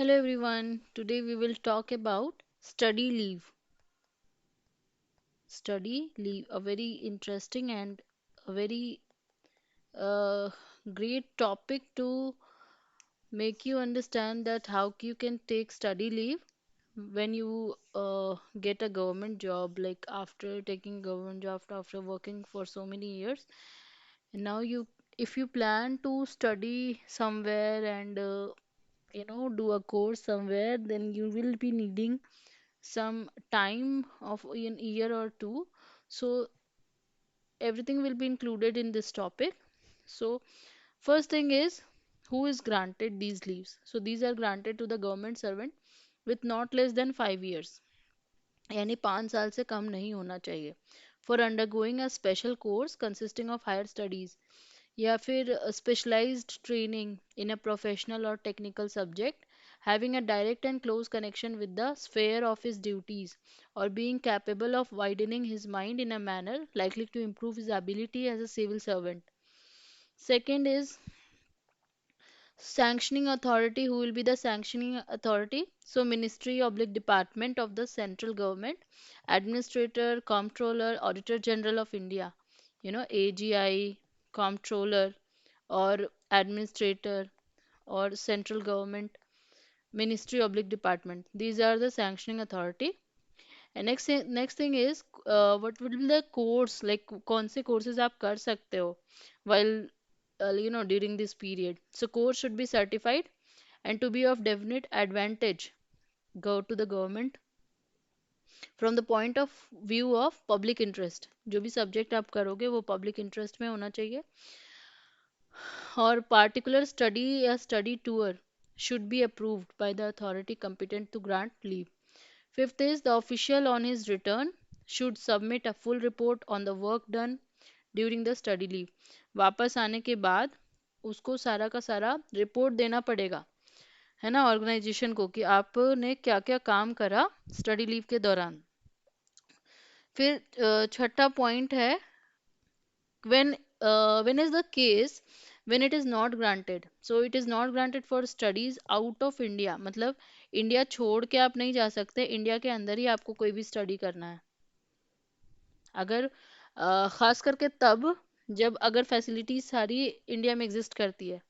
Hello everyone. Today we will talk about study leave. Study leave, a very interesting and a very uh, great topic to make you understand that how you can take study leave when you get a government job, like after taking government job after working for so many years. And now if you plan to study somewhere and do a course somewhere, then you will be needing some time of an year or two. So everything will be included in this topic. So first thing is, who is granted these leaves? So these are granted to the government servant with not less than 5 years, यानी 5 साल से कम नहीं होना चाहिए, for undergoing a special course consisting of higher studies या फिर specialized training in a professional or technical subject, having a direct and close connection with the sphere of his duties, or being capable of widening his mind in a manner likely to improve his ability as a civil servant. Second is sanctioning authority. Who will be the sanctioning authority? So ministry oblique department of the central government, administrator, comptroller, auditor general of India, AGI, comptroller, or administrator, or central government ministry oblique department. These are the sanctioning authority. And next thing is, what will be the course, like कौन से courses आप कर सकते हो while during this period. So course should be certified and to be of definite advantage go to the government from the point of view of public interest. जो भी subject आप करोगे वो public interest में होना चाहिए. और particular study या study tour should be approved by the authority competent to grant leave. Fifth is, the official on his return should submit a full report on the work done during the study leave. वापस आने के बाद उसको सारा का सारा report देना पड़ेगा, है ना, ऑर्गेनाइजेशन को, कि आपने क्या क्या काम करा स्टडी लीव के दौरान. फिर छठा पॉइंट है, when is the case when it is not granted. So it is not granted for studies out of India, मतलब इंडिया छोड़ के आप नहीं जा सकते, इंडिया के अंदर ही आपको कोई भी स्टडी करना है. अगर खास करके तब जब अगर फैसिलिटीज सारी इंडिया में एग्जिस्ट करती है,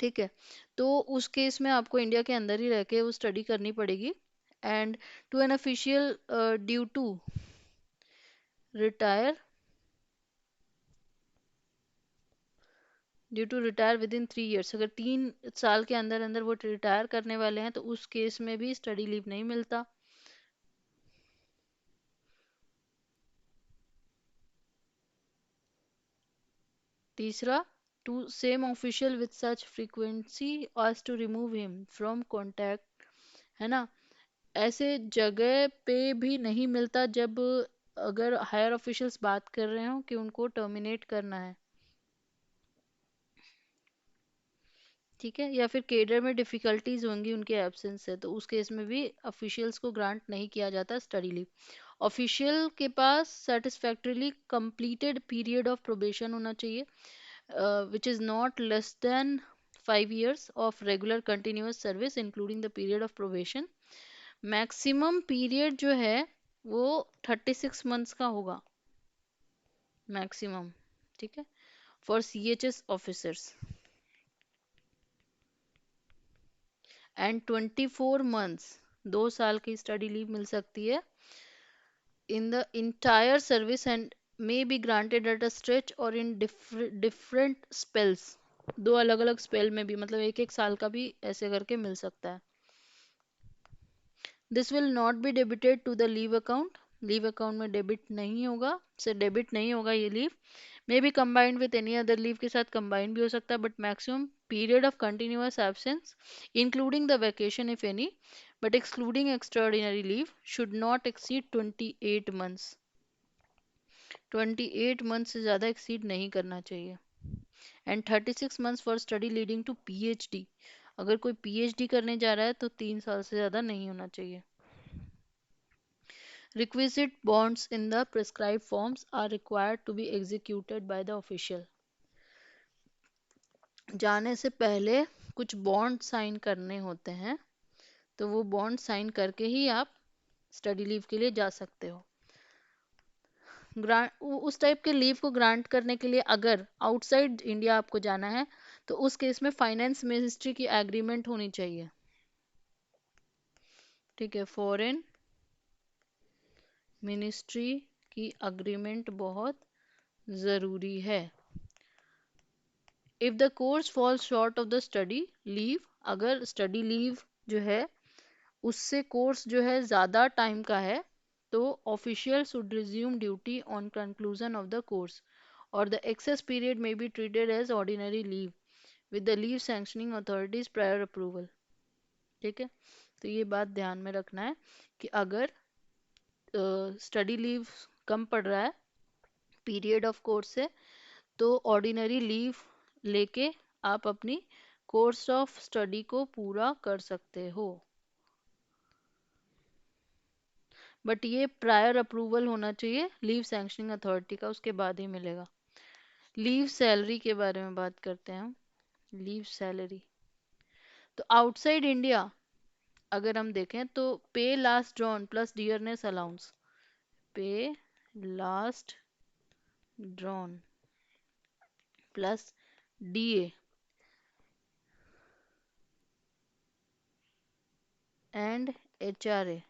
ठीक है, तो उस केस में आपको इंडिया के अंदर ही रह के वो स्टडी करनी पड़ेगी. And to an official retire due to retire within 3 years, अगर 3 साल के अंदर अंदर वो रिटायर करने वाले हैं तो उस केस में भी स्टडी लीव नहीं मिलता. तीसरा, to same official with such frequency as to remove him from contact, है ना. ऐसे जगह पे भी नहीं मिलता जब अगर हायर ऑफिशियल्स बात कर रहे हो कि उनको टर्मिनेट करना है, ठीक है, या फिर केडर में डिफिकल्टीज होंगी उनके एब्सेंस से, तो उस केस में भी ऑफिशियल्स को ग्रांट नहीं किया जाता स्टडी लीव. ऑफिशियल के पास सेटिस्फैक्टरीली कंप्लीटेड पीरियड ऑफ प्रोबेशन होना चाहिए, which is not less than 5 years of regular continuous service including the period of probation. Maximum period जो है वो 36 मंथ्स का होगा, मैक्सिमम, ठीक है, for CHS officers. And 24 months, 2 साल की स्टडी लीव मिल सकती है in the entire service and may be granted at a stretch और इन डिफरेंट स्पेल्स. दो अलग अलग स्पेल में भी, मतलब एक एक साल का भी ऐसे करके मिल सकता है. This will not be debited to the leave account. Leave account में डेबिट नहीं होगा, से डेबिट नहीं होगा ये leave. May be combined with any other leave के साथ कंबाइंड भी हो सकता है, but maximum period of continuous absence including the vacation if any but excluding extraordinary leave should not exceed 28 months. 28 month से ज़्यादा एक्सीड नहीं करना चाहिए. And 36 months for study leading to PhD. अगर कोई PhD करने जा रहा है तो 3 साल से ज़्यादा नहीं होना चाहिए. Requisite bonds in the prescribed forms are required to be executed by the official. जाने से पहले कुछ बॉन्ड साइन करने होते हैं, तो वो बॉन्ड साइन करके ही आप स्टडी लीव के लिए जा सकते हो। ग्रांट, उस टाइप के लीव को ग्रांट करने के लिए अगर आउटसाइड इंडिया आपको जाना है, तो उस केस में फाइनेंस मिनिस्ट्री की एग्रीमेंट होनी चाहिए। ठीक है, फॉरेन मिनिस्ट्री की अग्रीमेंट बहुत ज़रूरी है। If the course falls short of the study leave, अगर स्टडी लीव जो है उससे कोर्स जो है ज़्यादा टाइम का है, तो official should resume duty on conclusion of the course और द एक्सेस पीरियड में be treated as ordinary leave with the leave sanctioning authorities prior approval. ठीक है, तो ये बात ध्यान में रखना है कि अगर स्टडी लीव कम पड़ रहा है पीरियड ऑफ कोर्स से, तो ऑर्डिनरी लीव लेके आप अपनी कोर्स ऑफ स्टडी को पूरा कर सकते हो। बट ये प्रायर अप्रूवल होना चाहिए लीव सैंक्शनिंग अथॉरिटी का, उसके बाद ही मिलेगा। लीव सैलरी के बारे में बात करते हैं हम। लीव सैलरी, तो आउटसाइड इंडिया अगर हम देखें तो pay last drawn plus dearness allowance, pay last drawn plus DA and HRA,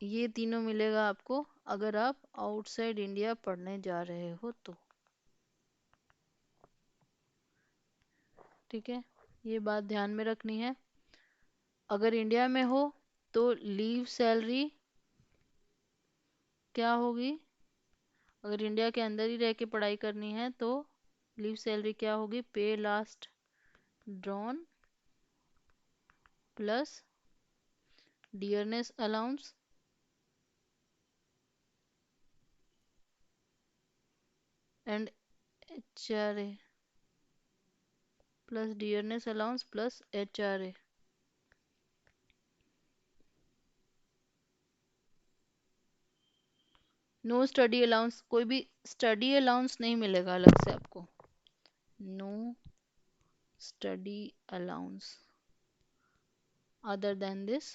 ये तीनों मिलेगा आपको अगर आप आउटसाइड इंडिया पढ़ने जा रहे हो तो। ठीक है, ये बात ध्यान में रखनी है। अगर इंडिया में हो तो लीव सैलरी क्या होगी, अगर इंडिया के अंदर ही रह के पढ़ाई करनी है तो लीव सैलरी क्या होगी, pay last drawn plus dearness allowance and HRA, plus dearness allowance plus HRA. No study allowance, कोई भी स्टडी अलाउंस नहीं मिलेगा अलग से आपको। No study allowance other than this,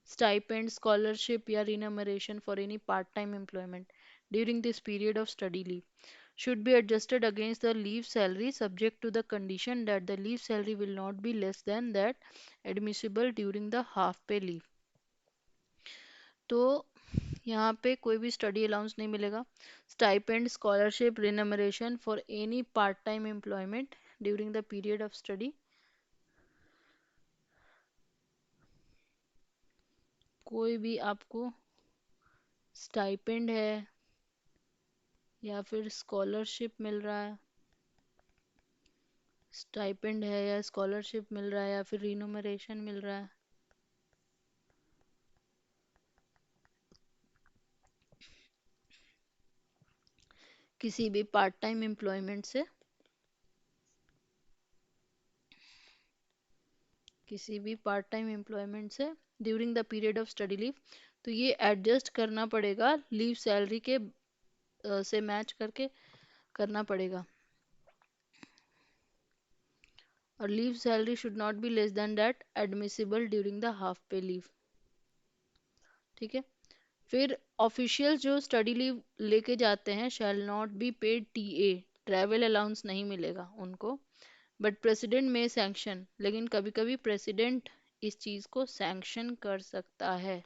stipend, scholarship या remuneration for any part time employment during this period of study leave should be adjusted against the leave salary subject to the condition that the leave salary will not be less than that admissible during the half pay leave। तो यहाँ पे कोई भी study allowance नहीं मिलेगा। Stipend, scholarship, remuneration for any part time employment during the period of study, कोई भी आपको स्टाइपेंड है या फिर स्कॉलरशिप मिल रहा है, स्टाइपेंड है या स्कॉलरशिप मिल रहा है या फिर रिनमरेशन मिल रहा है, किसी भी पार्ट टाइम एम्प्लॉयमेंट से, किसी भी पार्ट टाइम एम्प्लॉयमेंट से during the period of study leave, तो ये एडजस्ट करना पड़ेगा लीव सैलरी के से मैच करके करना पड़ेगा। और leave salary should not be less than that admissible during the half पे लीव। ठीक है, फिर ऑफिशियल जो स्टडी लीव लेके जाते हैं shall not be paid TA, travel allowance नहीं मिलेगा उनको, बट प्रेसिडेंट में सैंक्शन, लेकिन कभी कभी प्रेसिडेंट इस चीज को सैंक्शन कर सकता है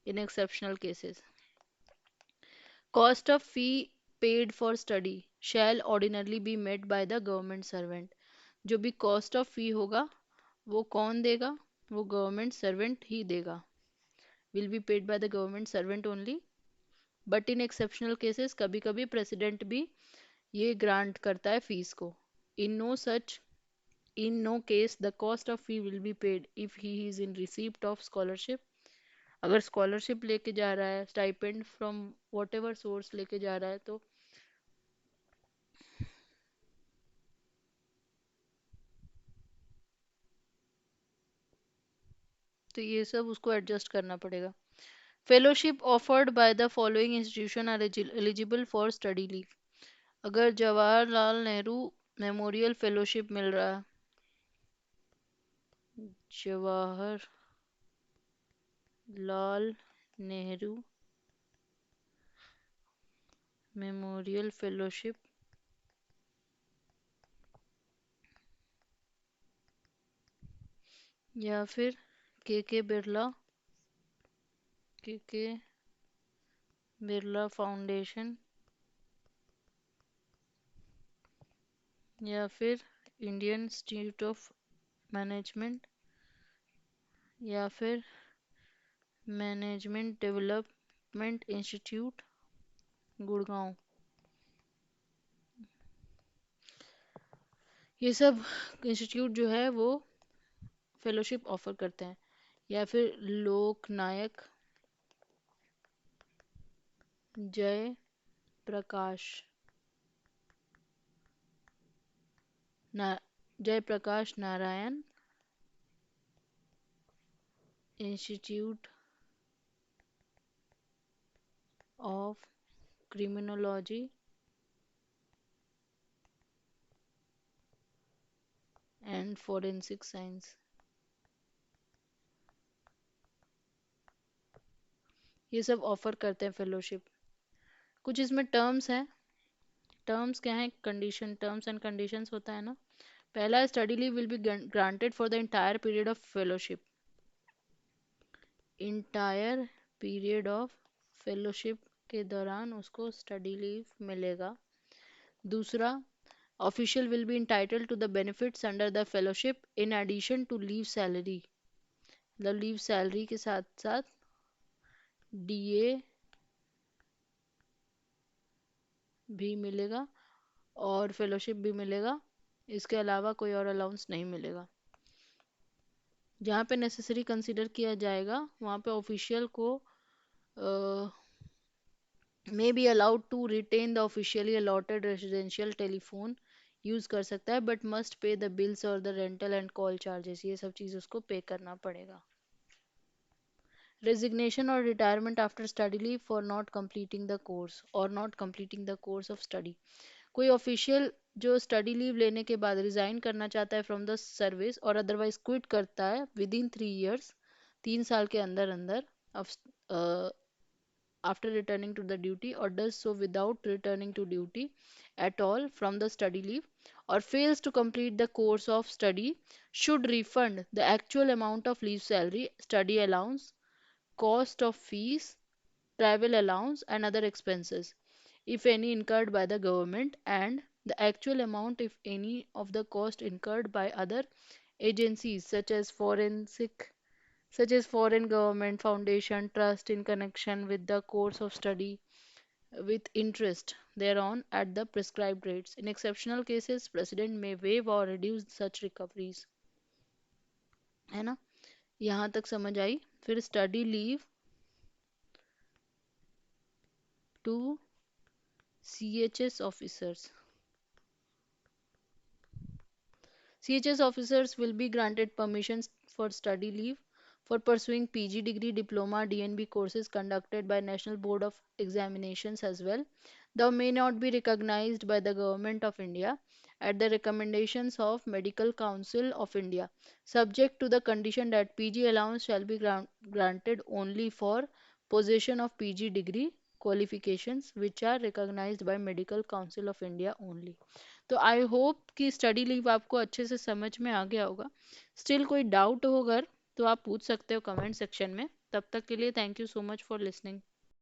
in exceptional cases. Cost of fee paid for study shall ordinarily be met by the government servant, जो भी कॉस्ट ऑफ फी होगा वो कौन देगा, वो गवर्नमेंट सर्वेंट ही देगा, will be paid by the government servant only. But in exceptional cases कभी कभी प्रेसिडेंट भी ये ग्रांट करता है फीस को। In no such, in no case the cost of fee will be paid if he is in receipt of scholarship। अगर scholarship लेके जा रहा है, stipend from what ever source लेके जा रहा है, तो ये सब उसको एडजस्ट करना पड़ेगा। Fellowship offered by the following institution are eligible for study leave, अगर जवाहरलाल नेहरू मेमोरियल फेलोशिप मिल रहा है, जवाहर लाल नेहरू मेमोरियल फेलोशिप, या फिर के बिरला फाउंडेशन, या फिर इंडियन इंस्टीट्यूट ऑफ मैनेजमेंट, या फिर मैनेजमेंट डेवलपमेंट इंस्टीट्यूट गुड़गांव, ये सब इंस्टीट्यूट जो है वो फेलोशिप ऑफर करते हैं। या फिर लोकनायक जय प्रकाश ना Jayaprakash Narayan institute of criminology and forensic science, ये सब ऑफर करते हैं फेलोशिप। कुछ इसमें टर्म्स हैं। टर्म्स क्या है, कंडीशन, टर्म्स एंड कंडीशंस होता है ना। पहला, study leave will be granted for the entire period of fellowship, entire period of fellowship के दौरान उसको स्टडी लीव मिलेगा। दूसरा, official will be entitled to the benefits under the fellowship in addition to leave salary, मतलब leave salary के साथ साथ DA भी मिलेगा और फेलोशिप भी मिलेगा। इसके अलावा कोई और अलाउंस नहीं मिलेगा। जहाँ पे नेसेसरी कंसीडर किया जाएगा वहाँ पे ऑफिशियल को may be allowed to retain the officially allotted residential telephone use कर सकता है, but must pay the bills और the rental and call charges, ये सब चीज़ उसको पे करना पड़ेगा। रेजिग्नेशन और retirement after study leave for not completing the course और not completing the course of study. कोई ऑफिशियल जो स्टडी लीव लेने के बाद रिजाइन करना चाहता है फ्रॉम द सर्विस और अदरवाइज क्विट करता है विद इन 3 years, 3 साल के अंदर अंदर after returning to the duty, or does so without returning to duty at all from the study leave, or fails to complete the course of study, should refund the actual amount of leave salary, study allowance, cost of fees, travel allowance, and other expenses, if any incurred by the government, and the actual amount, if any, of the cost incurred by other agencies such as foreign government, foundation, trust in connection with the course of study, with interest thereon at the prescribed rates. In exceptional cases, President may waive or reduce such recoveries. है ना, यहाँ तक समझ आई। फिर study leave to CHS officers. CHS officers will be granted permissions for study leave for pursuing PG degree, diploma, DNB courses conducted by National Board of Examinations as well. Thou may not be recognized by the Government of India at the recommendations of Medical Council of India, subject to the condition that PG allowance shall be granted only for possession of PG degree qualifications which are recognized by Medical Council of India only. तो I hope कि study leave आपको अच्छे से समझ में आ गया होगा। Still कोई डाउट हो अगर तो आप पूछ सकते हो कमेंट सेक्शन में। तब तक के लिए thank you so much for listening.